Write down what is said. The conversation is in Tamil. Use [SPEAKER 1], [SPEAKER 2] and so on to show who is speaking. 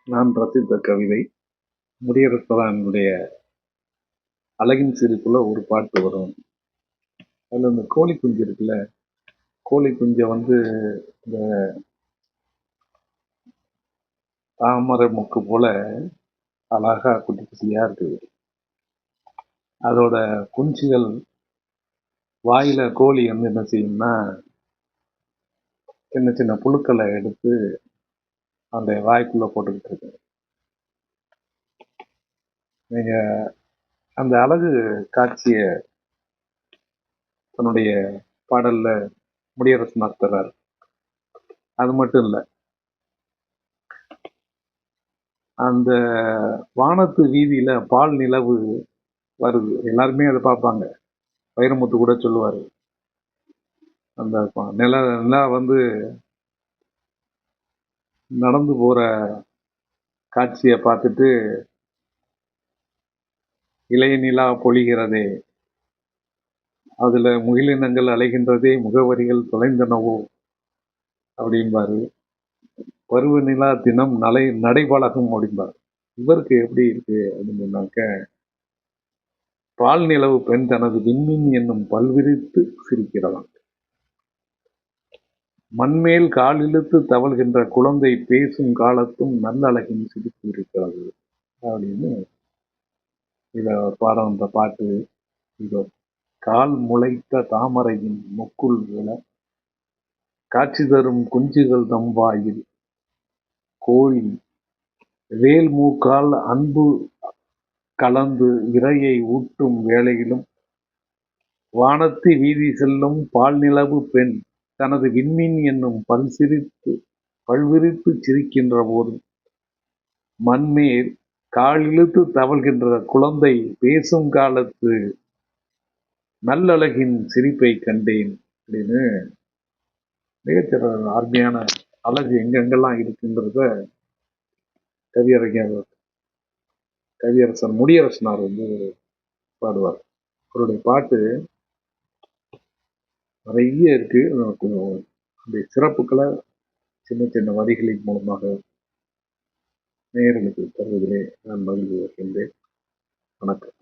[SPEAKER 1] நான் ரசித்த கவிதை முடியரசனுடைய அழகின் சிரிப்புல ஒரு பாட்டு வரும். அதில் இந்த கோழி குஞ்சு இருக்குல்ல, கோழி குஞ்சை இந்த தாமரை மொக்கு போல அழகா குட்டி குட்டியா இருக்குது. அதோட குஞ்சுகள் வாயில கோழி என்ன செய்யும்னா, சின்ன சின்ன புழுக்களை எடுத்து அந்த வாய்க்குள்ள போட்டுக்கிட்டு இருக்கு. நீங்க அந்த அழகு காட்சிய தன்னுடைய பாடல்ல முடியரசனார் தர்றார். அது மட்டும் இல்ல, அந்த வானத்து வீதியில பால் நிலவு வருது, எல்லாருமே அதை பார்ப்பாங்க. வைரமுத்து கூட சொல்லுவாரு, அந்த நிலா நடந்து போற காட்சியை பார்த்துட்டு இளைய நிலா பொழிகிறதே, அதுல முகிலினங்கள் அலைகின்றதே, முகவரிகள் தொலைந்தனவோ அப்படிம்பாரு. பருவ நிலா தினம் நடைபழகும் அப்படிம்பாரு. இவருக்கு எப்படி இருக்கு அப்படின்னு சொன்னாக்க, பால் நிலவு பெண் தனது விண்மீன் என்னும் பல்விரித்து சிரிக்கிறதாம். மண்மேல் கால் இழுத்து தவழ்கின்ற குழந்தை பேசும் காலத்தும் நல்லழகின் சிரிப்பு இருக்கிறது அப்படின்னு இத பாடம். இந்த பாட்டு இதோ கால் முளைத்த தாமரையின் மொக்குள் விழ காட்சி தரும் குஞ்சுகள் தம்பாயில் கோழி வேல் மூக்கால் அன்பு கலந்து இரையை ஊட்டும் வேளையிலும் வானத்து வீதி செல்லும் பால் நிலவு பெண் தனது விண்மீன் என்னும் பல்விரித்து சிரிக்கின்ற போதும் மண்மேல் கால் இழுத்து தவழ்கின்ற குழந்தை பேசும் காலத்து நல்லழகின் சிரிப்பை கண்டேன் அப்படின்னு மிகச்சிறந்த அருமையான அழகு எங்கெங்கெல்லாம் இருக்குன்றத கவியரசர் முடியரசனார் பாடுவார். அவருடைய பாட்டு நிறைய இருக்கு. கொஞ்சம் அந்த சிறப்புகளை சின்ன சின்ன வரிகளின் மூலமாக நேயர்களுக்கு தருவதிலே நான் மகிழ்வு வருகின்றேன். வணக்கம்.